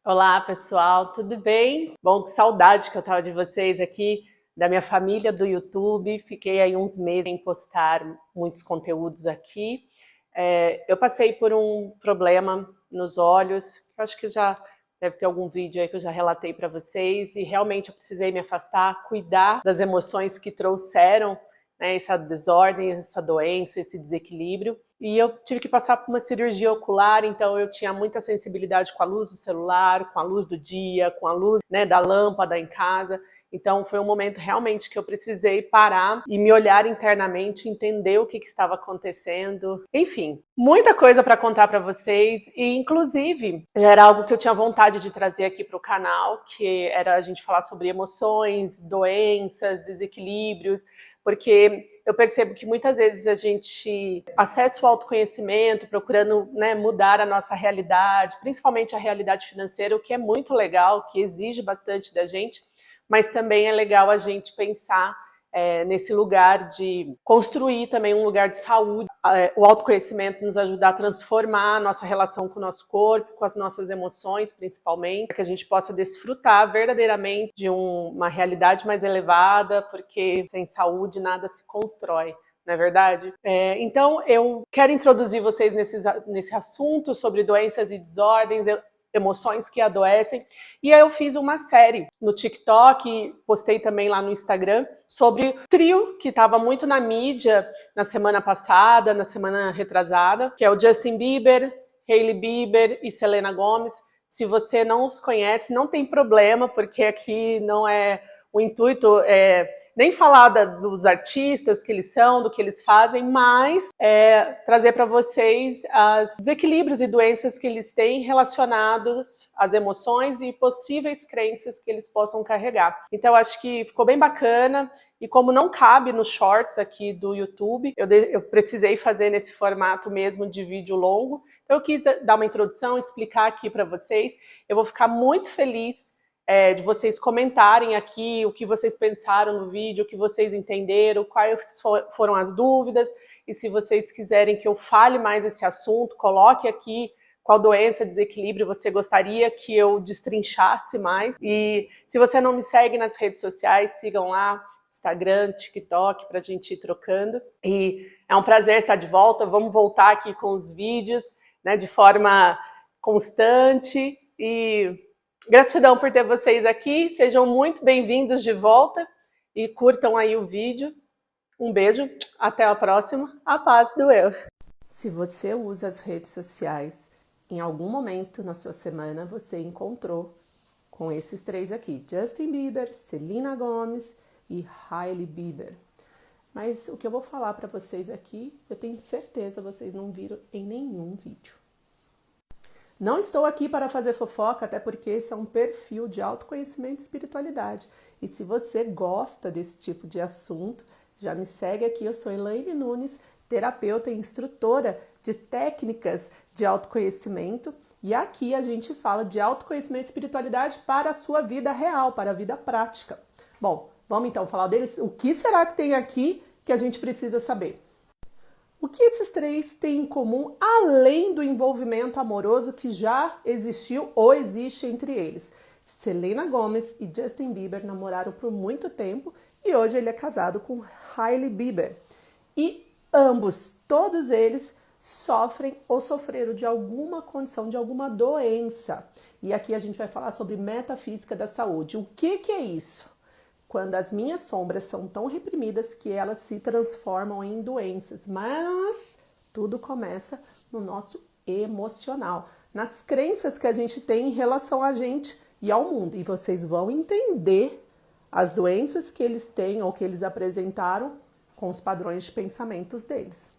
Olá, pessoal, tudo bem? Bom, que saudade que eu tava de vocês aqui, da minha família do YouTube. Fiquei aí uns meses sem postar muitos conteúdos aqui. Eu passei por um problema nos olhos, que eu acho que já deve ter algum vídeo aí que eu já relatei para vocês, e realmente eu precisei me afastar, cuidar das emoções que trouxeram, né, essa desordem, essa doença, esse desequilíbrio. E eu tive que passar por uma cirurgia ocular, então eu tinha muita sensibilidade com a luz do celular, com a luz do dia, com a luz, né, da lâmpada em casa. Então foi um momento realmente que eu precisei parar e me olhar internamente, entender o que estava acontecendo. Enfim, muita coisa para contar para vocês e inclusive era algo que eu tinha vontade de trazer aqui para o canal, que era a gente falar sobre emoções, doenças, desequilíbrios, porque eu percebo que muitas vezes a gente acessa o autoconhecimento procurando, né, mudar a nossa realidade, principalmente a realidade financeira, o que é muito legal, que exige bastante da gente, mas também é legal a gente pensar nesse lugar de construir também um lugar de saúde. O autoconhecimento nos ajuda a transformar a nossa relação com o nosso corpo, com as nossas emoções, principalmente, para que a gente possa desfrutar verdadeiramente de uma realidade mais elevada, porque sem saúde nada se constrói. Não é verdade? Então, eu quero introduzir vocês nesse assunto sobre doenças e desordens, emoções que adoecem. E aí eu fiz uma série no TikTok, postei também lá no Instagram, sobre o trio que estava muito na mídia na semana passada, na semana retrasada, que é o Justin Bieber, Hailey Bieber e Selena Gomez. Se você não os conhece, não tem problema, porque aqui não é o intuito nem falar dos artistas que eles são, do que eles fazem, mas trazer para vocês os desequilíbrios e doenças que eles têm relacionados às emoções e possíveis crenças que eles possam carregar. Então, acho que ficou bem bacana. E como não cabe nos shorts aqui do YouTube, eu precisei fazer nesse formato mesmo de vídeo longo. Então, eu quis dar uma introdução, explicar aqui para vocês. Eu vou ficar muito feliz de vocês comentarem aqui o que vocês pensaram no vídeo, o que vocês entenderam, quais foram as dúvidas, e se vocês quiserem que eu fale mais desse assunto, coloque aqui qual doença, desequilíbrio você gostaria que eu destrinchasse mais. E se você não me segue nas redes sociais, sigam lá, Instagram, TikTok, para a gente ir trocando. E é um prazer estar de volta, vamos voltar aqui com os vídeos, né, de forma constante e gratidão por ter vocês aqui, sejam muito bem-vindos de volta e curtam aí o vídeo. Um beijo, até a próxima, a paz do eu. Se você usa as redes sociais, em algum momento na sua semana você encontrou com esses três aqui, Justin Bieber, Selena Gomez e Hailey Bieber. Mas o que eu vou falar para vocês aqui, eu tenho certeza vocês não viram em nenhum vídeo. Não estou aqui para fazer fofoca, até porque esse é um perfil de autoconhecimento e espiritualidade. E se você gosta desse tipo de assunto, já me segue aqui. Eu sou Elaine Nunes, terapeuta e instrutora de técnicas de autoconhecimento. E aqui a gente fala de autoconhecimento e espiritualidade para a sua vida real, para a vida prática. Bom, vamos então falar deles. O que será que tem aqui que a gente precisa saber? O que esses três têm em comum, além do envolvimento amoroso que já existiu ou existe entre eles? Selena Gomez e Justin Bieber namoraram por muito tempo e hoje ele é casado com Hailey Bieber. E ambos, todos eles, sofrem ou sofreram de alguma condição, de alguma doença. E aqui a gente vai falar sobre metafísica da saúde. O que é isso? Quando as minhas sombras são tão reprimidas que elas se transformam em doenças. Mas tudo começa no nosso emocional, nas crenças que a gente tem em relação a gente e ao mundo. E vocês vão entender as doenças que eles têm ou que eles apresentaram com os padrões de pensamentos deles.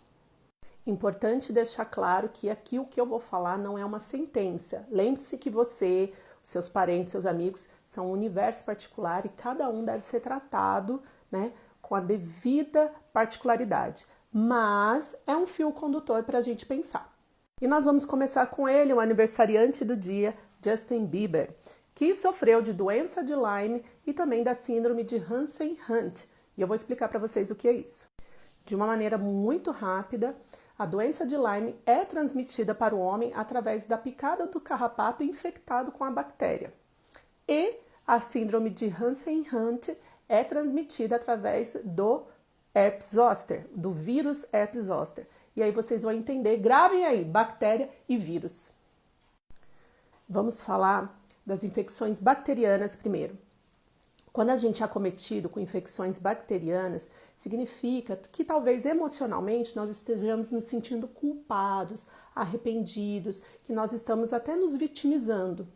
Importante deixar claro que aqui o que eu vou falar não é uma sentença. Lembre-se que você, seus parentes, seus amigos, são um universo particular e cada um deve ser tratado, né, com a devida particularidade. Mas é um fio condutor para a gente pensar. E nós vamos começar com ele, o aniversariante do dia, Justin Bieber, que sofreu de doença de Lyme e também da síndrome de Hansen-Hunt. E eu vou explicar para vocês o que é isso. De uma maneira muito rápida, A doença de Lyme é transmitida para o homem através da picada do carrapato infectado com a bactéria. E a síndrome de Hansen-Hunt é transmitida através do herpes zoster, do vírus herpes zoster. E aí vocês vão entender, gravem aí, bactéria e vírus. Vamos falar das infecções bacterianas primeiro. Quando a gente é acometido com infecções bacterianas, significa que talvez emocionalmente nós estejamos nos sentindo culpados, arrependidos, que nós estamos até nos vitimizando.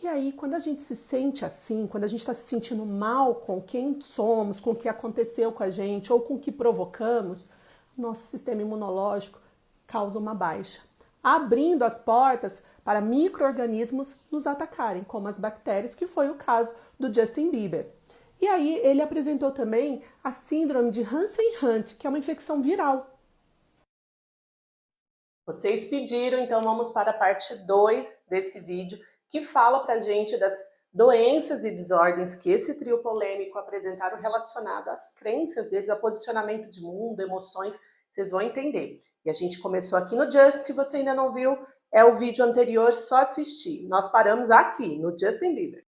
E aí, quando a gente se sente assim, quando a gente está se sentindo mal com quem somos, com o que aconteceu com a gente ou com o que provocamos, nosso sistema imunológico causa uma baixa, abrindo as portas para micro-organismos nos atacarem, como as bactérias, que foi o caso do Justin Bieber. E aí ele apresentou também a síndrome de Hansen-Hunt, que é uma infecção viral. Vocês pediram, então vamos para a parte 2 desse vídeo, que fala pra gente das doenças e desordens que esse trio polêmico apresentaram relacionado às crenças deles, a posicionamento de mundo, emoções, vocês vão entender. E a gente começou aqui no Just, se você ainda não viu, é o vídeo anterior, só assistir. Nós paramos aqui, no Justin Bieber.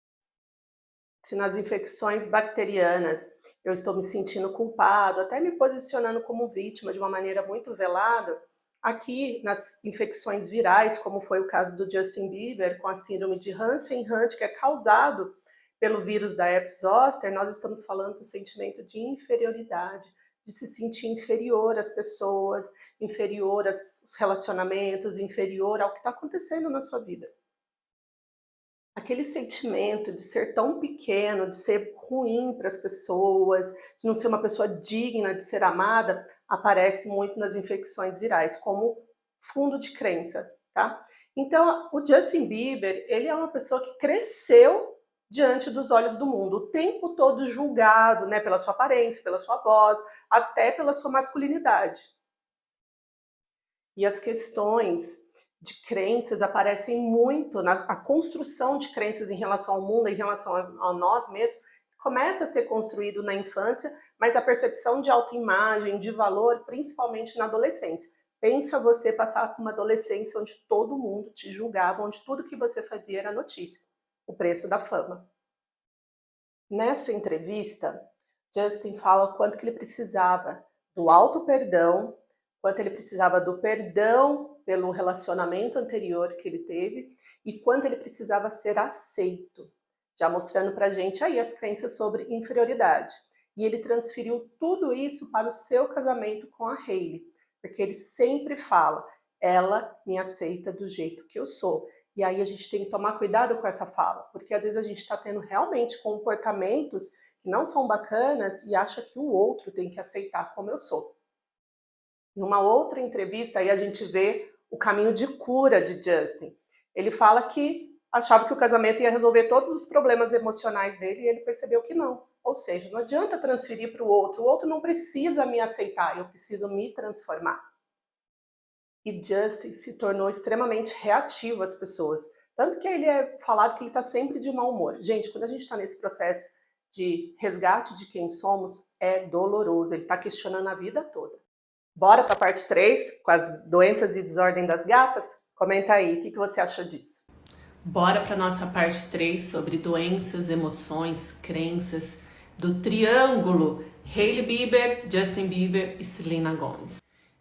Se nas infecções bacterianas eu estou me sentindo culpado, até me posicionando como vítima de uma maneira muito velada, aqui nas infecções virais, como foi o caso do Justin Bieber, com a síndrome de Hansen-Hunt, que é causado pelo vírus da herpes zoster, nós estamos falando do sentimento de inferioridade, de se sentir inferior às pessoas, inferior aos relacionamentos, inferior ao que está acontecendo na sua vida. Aquele sentimento de ser tão pequeno, de ser ruim para as pessoas, de não ser uma pessoa digna de ser amada, aparece muito nas infecções virais, como fundo de crença, tá? Então, o Justin Bieber, ele é uma pessoa que cresceu diante dos olhos do mundo, o tempo todo julgado, né, pela sua aparência, pela sua voz, até pela sua masculinidade. E as questões de crenças aparecem muito, a construção de crenças em relação ao mundo, em relação a nós mesmos, começa a ser construído na infância, mas a percepção de autoimagem, de valor, principalmente na adolescência. Pensa você passar por uma adolescência onde todo mundo te julgava, onde tudo que você fazia era notícia, o preço da fama. Nessa entrevista, Justin fala o quanto que ele precisava do auto-perdão, quanto ele precisava do perdão pelo relacionamento anterior que ele teve e quanto ele precisava ser aceito, já mostrando pra gente aí as crenças sobre inferioridade. E ele transferiu tudo isso para o seu casamento com a Hailey, porque ele sempre fala, ela me aceita do jeito que eu sou. E aí a gente tem que tomar cuidado com essa fala, porque às vezes a gente está tendo realmente comportamentos que não são bacanas e acha que o outro tem que aceitar como eu sou. Em uma outra entrevista, aí a gente vê o caminho de cura de Justin. Ele fala que achava que o casamento ia resolver todos os problemas emocionais dele e ele percebeu que não. Ou seja, não adianta transferir para o outro não precisa me aceitar, eu preciso me transformar. E Justin se tornou extremamente reativo às pessoas. Tanto que ele é falado que ele está sempre de mau humor. Gente, quando a gente está nesse processo de resgate de quem somos, é doloroso. Ele está questionando a vida toda. Bora para a parte 3, com as doenças e desordem das gatas? Comenta aí, o que você achou disso? Bora para a nossa parte 3 sobre doenças, emoções, crenças do triângulo Hailey Bieber, Justin Bieber e Selena Gomez.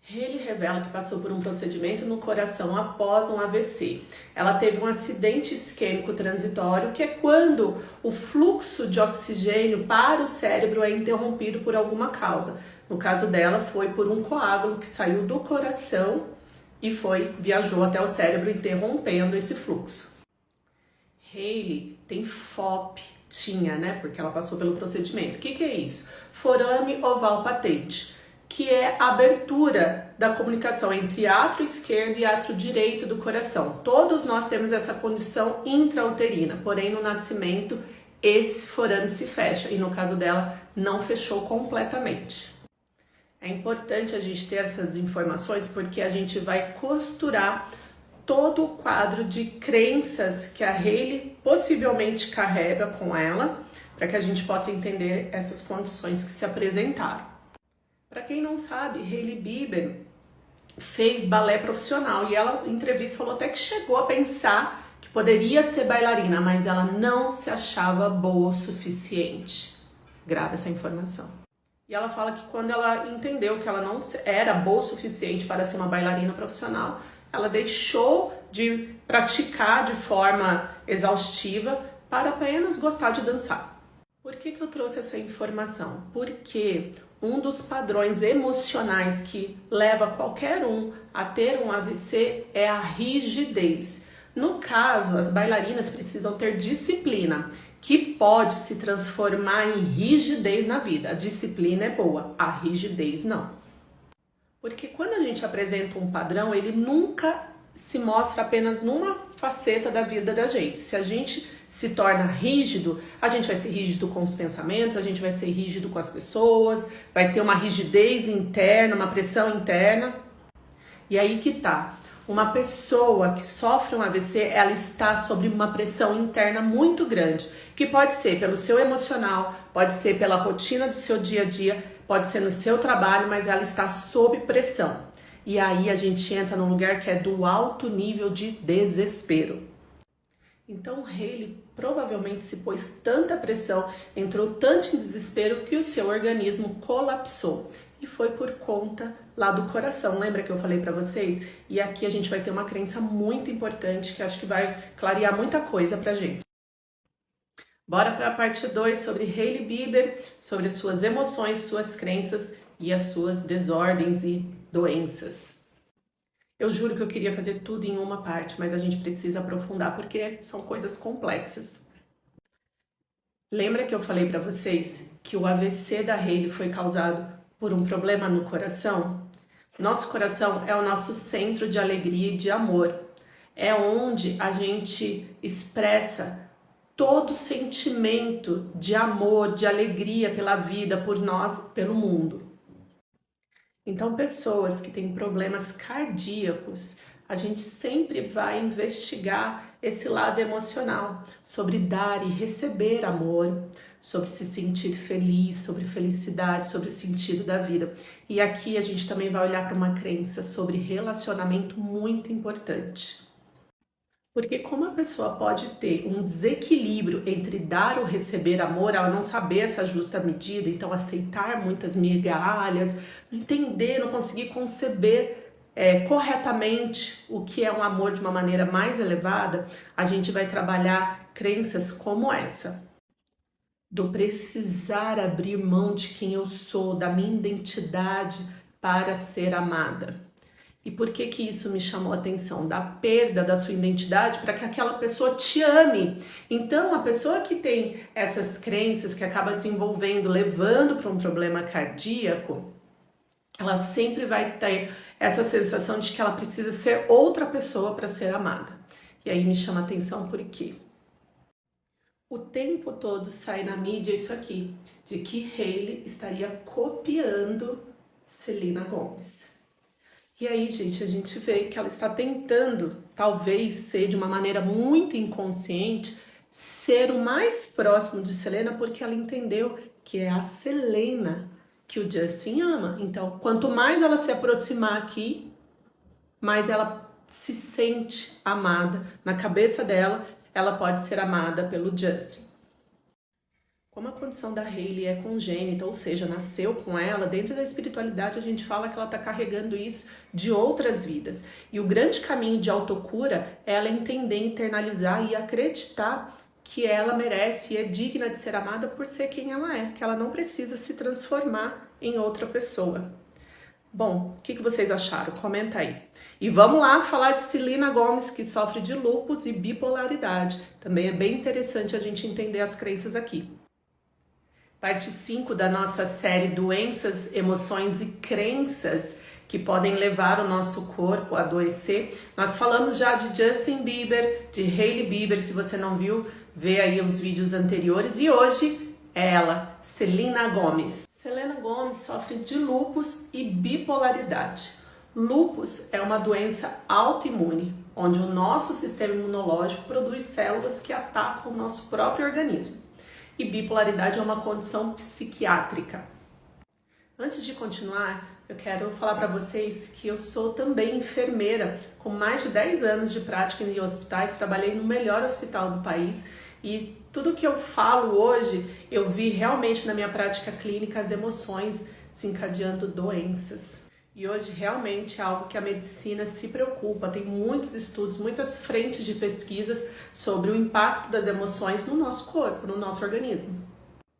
Hailey revela que passou por um procedimento no coração após um AVC. Ela teve um acidente isquêmico transitório, que é quando o fluxo de oxigênio para o cérebro é interrompido por alguma causa. No caso dela, foi por um coágulo que saiu do coração e viajou até o cérebro, interrompendo esse fluxo. Hailey tem FOP, tinha, né? Porque ela passou pelo procedimento. O que é isso? Forame oval patente, que é a abertura da comunicação entre átrio esquerdo e átrio direito do coração. Todos nós temos essa condição intrauterina, porém no nascimento esse forame se fecha e no caso dela não fechou completamente. É importante a gente ter essas informações porque a gente vai costurar todo o quadro de crenças que a Hailey possivelmente carrega com ela, para que a gente possa entender essas condições que se apresentaram. Para quem não sabe, Hailey Bieber fez balé profissional e ela, em entrevista, falou até que chegou a pensar que poderia ser bailarina, mas ela não se achava boa o suficiente. Grava essa informação. E ela fala que quando ela entendeu que ela não era boa o suficiente para ser uma bailarina profissional, ela deixou de praticar de forma exaustiva para apenas gostar de dançar. Por que eu trouxe essa informação? Porque um dos padrões emocionais que leva qualquer um a ter um AVC é a rigidez. No caso, as bailarinas precisam ter disciplina, que pode se transformar em rigidez na vida. A disciplina é boa, a rigidez não. Porque quando a gente apresenta um padrão, ele nunca se mostra apenas numa faceta da vida da gente. Se a gente se torna rígido, a gente vai ser rígido com os pensamentos, a gente vai ser rígido com as pessoas, vai ter uma rigidez interna, uma pressão interna. E aí que tá. Uma pessoa que sofre um AVC, ela está sob uma pressão interna muito grande, que pode ser pelo seu emocional, pode ser pela rotina do seu dia a dia, pode ser no seu trabalho, mas ela está sob pressão. E aí a gente entra num lugar que é do alto nível de desespero. Então Hayley provavelmente se pôs tanta pressão, entrou tanto em desespero que o seu organismo colapsou. E foi por conta lá do coração, lembra que eu falei para vocês? E aqui a gente vai ter uma crença muito importante que acho que vai clarear muita coisa pra gente. Bora para a parte 2 sobre Hailey Bieber, sobre as suas emoções, suas crenças e as suas desordens e doenças. Eu juro que eu queria fazer tudo em uma parte, mas a gente precisa aprofundar porque são coisas complexas. Lembra que eu falei para vocês que o AVC da Hailey foi causado por um problema no coração? Nosso coração é o nosso centro de alegria e de amor. É onde a gente expressa todo sentimento de amor, de alegria pela vida, por nós, pelo mundo. Então, pessoas que têm problemas cardíacos, a gente sempre vai investigar esse lado emocional, sobre dar e receber amor, sobre se sentir feliz, sobre felicidade, sobre o sentido da vida. E aqui a gente também vai olhar para uma crença sobre relacionamento muito importante. Porque como a pessoa pode ter um desequilíbrio entre dar ou receber amor, ela não saber essa justa medida, então aceitar muitas migalhas, não entender, não conseguir conceber corretamente o que é um amor de uma maneira mais elevada, a gente vai trabalhar crenças como essa. Do precisar abrir mão de quem eu sou, da minha identidade para ser amada. E por que isso me chamou a atenção? Da perda da sua identidade para que aquela pessoa te ame. Então, a pessoa que tem essas crenças, que acaba desenvolvendo, levando para um problema cardíaco, ela sempre vai ter essa sensação de que ela precisa ser outra pessoa para ser amada. E aí me chama a atenção por quê? O tempo todo sai na mídia isso aqui, de que Hailey estaria copiando Selena Gomez. E aí, gente, a gente vê que ela está tentando, talvez ser de uma maneira muito inconsciente, ser o mais próximo de Selena, porque ela entendeu que é a Selena que o Justin ama. Então, quanto mais ela se aproximar aqui, mais ela se sente amada. Na cabeça dela, ela pode ser amada pelo Justin. Como a condição da Hailey é congênita, ou seja, nasceu com ela, dentro da espiritualidade a gente fala que ela está carregando isso de outras vidas. E o grande caminho de autocura é ela entender, internalizar e acreditar que ela merece e é digna de ser amada por ser quem ela é, que ela não precisa se transformar em outra pessoa. Bom, o que vocês acharam? Comenta aí. E vamos lá falar de Selena Gomez, que sofre de lúpus e bipolaridade. Também é bem interessante a gente entender as crenças aqui. Parte 5 da nossa série Doenças, Emoções e Crenças que podem levar o nosso corpo a adoecer. Nós falamos já de Justin Bieber, de Hailey Bieber, se você não viu, vê aí os vídeos anteriores. E hoje é ela, Selena Gomez. Selena Gomez sofre de lúpus e bipolaridade. Lúpus é uma doença autoimune, onde o nosso sistema imunológico produz células que atacam o nosso próprio organismo. E bipolaridade é uma condição psiquiátrica. Antes de continuar, eu quero falar para vocês que eu sou também enfermeira, com mais de 10 anos de prática em hospitais, trabalhei no melhor hospital do país e tudo que eu falo hoje, eu vi realmente na minha prática clínica as emoções desencadeando doenças. E hoje realmente é algo que a medicina se preocupa, tem muitos estudos, muitas frentes de pesquisas sobre o impacto das emoções no nosso corpo, no nosso organismo.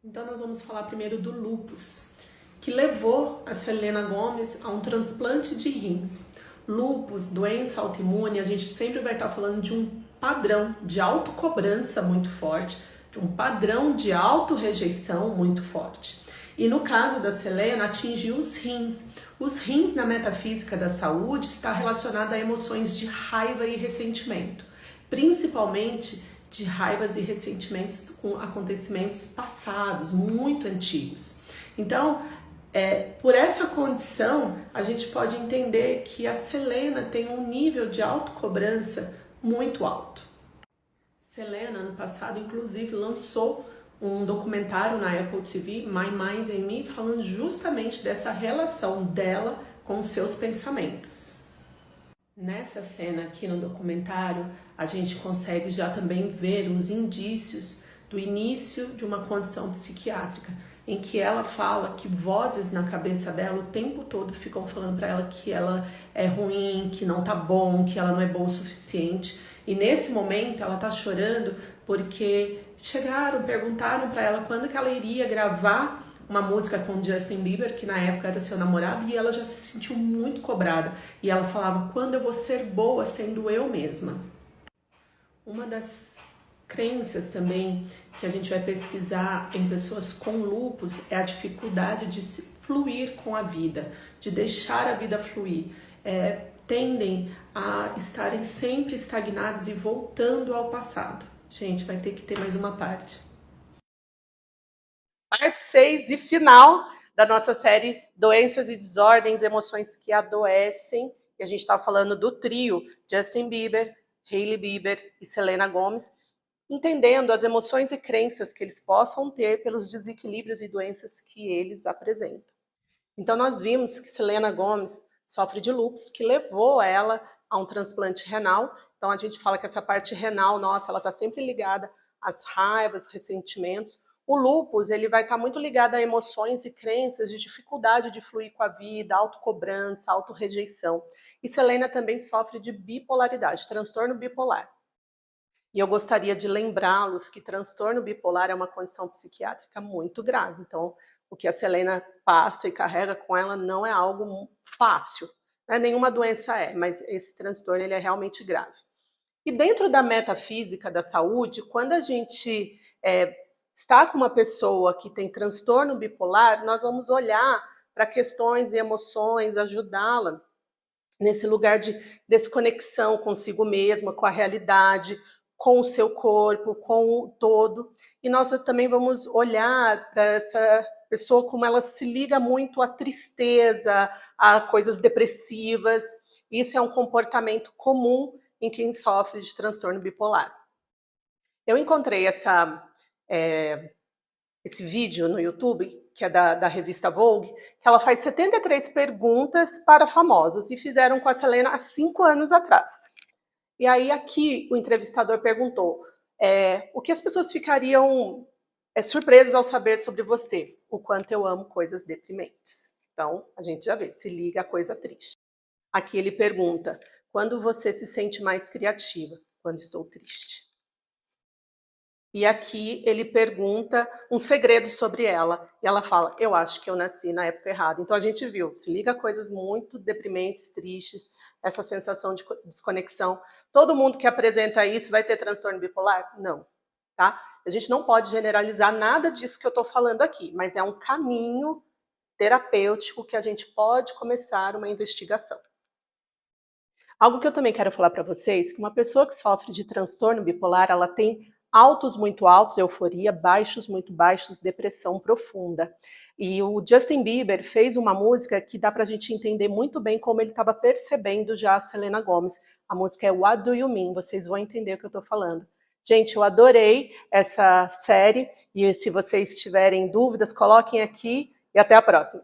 Então nós vamos falar primeiro do lúpus, que levou a Selena Gomez a um transplante de rins. Lúpus, doença autoimune, a gente sempre vai estar falando de um padrão de autocobrança muito forte, de um padrão de autorrejeição muito forte. E no caso da Selena, atingiu os rins. Os rins na metafísica da saúde está relacionado a emoções de raiva e ressentimento, principalmente de raivas e ressentimentos com acontecimentos passados, muito antigos. Então, por essa condição, a gente pode entender que a Selena tem um nível de autocobrança muito alto. Selena, ano passado, inclusive, lançou um documentário na Apple TV, My Mind and Me, falando justamente dessa relação dela com seus pensamentos. Nessa cena aqui no documentário, a gente consegue já também ver os indícios do início de uma condição psiquiátrica, em que ela fala que vozes na cabeça dela o tempo todo ficam falando para ela que ela é ruim, que não tá bom, que ela não é boa o suficiente. E nesse momento ela tá chorando porque perguntaram para ela quando que ela iria gravar uma música com Justin Bieber, que na época era seu namorado, e ela já se sentiu muito cobrada. E ela falava, quando eu vou ser boa sendo eu mesma? Uma das crenças também que a gente vai pesquisar em pessoas com lúpus é a dificuldade de fluir com a vida, de deixar a vida fluir. Tendem a estarem sempre estagnados e voltando ao passado. Gente, vai ter que ter mais uma parte. Parte 6 e final da nossa série Doenças e Desordens, Emoções que Adoecem. E a gente estava falando do trio Justin Bieber, Hailey Bieber e Selena Gomez, entendendo as emoções e crenças que eles possam ter pelos desequilíbrios e doenças que eles apresentam. Então nós vimos que Selena Gomez sofre de lúpus, que levou ela a um transplante renal. Então a gente fala que essa parte renal, nossa, ela está sempre ligada às raivas, ressentimentos. O lúpus, ele vai estar muito ligado a emoções e crenças de dificuldade de fluir com a vida, autocobrança, autorrejeição. E Selena também sofre de bipolaridade, transtorno bipolar. E eu gostaria de lembrá-los que transtorno bipolar é uma condição psiquiátrica muito grave. Então, o que a Selena passa e carrega com ela não é algo fácil. Né? Nenhuma doença mas esse transtorno ele é realmente grave. E dentro da metafísica da saúde, quando a gente está com uma pessoa que tem transtorno bipolar, nós vamos olhar para questões e emoções, ajudá-la nesse lugar de desconexão consigo mesma, com a realidade, com o seu corpo, com o todo. E nós também vamos olhar para essa pessoa como ela se liga muito à tristeza, a coisas depressivas. Isso é um comportamento comum em quem sofre de transtorno bipolar. Eu encontrei esse vídeo no YouTube, que é da revista Vogue, que ela faz 73 perguntas para famosos, e fizeram com a Selena há 5 anos atrás. E aí aqui o entrevistador perguntou o que as pessoas ficariam surpresas ao saber sobre você, o quanto eu amo coisas deprimentes. Então, a gente já vê, se liga a coisa triste. Aqui ele pergunta, quando você se sente mais criativa? Quando estou triste. E aqui ele pergunta um segredo sobre ela. E ela fala, eu acho que eu nasci na época errada. Então a gente viu, se liga a coisas muito deprimentes, tristes, essa sensação de desconexão. Todo mundo que apresenta isso vai ter transtorno bipolar? Não. Tá? A gente não pode generalizar nada disso que eu estou falando aqui, mas é um caminho terapêutico que a gente pode começar uma investigação. Algo que eu também quero falar para vocês, que uma pessoa que sofre de transtorno bipolar, ela tem altos muito altos, euforia, baixos muito baixos, depressão profunda. E o Justin Bieber fez uma música que dá pra gente entender muito bem como ele estava percebendo já a Selena Gomez. A música é What Do You Mean? Vocês vão entender o que eu estou falando. Gente, eu adorei essa série e se vocês tiverem dúvidas, coloquem aqui e até a próxima.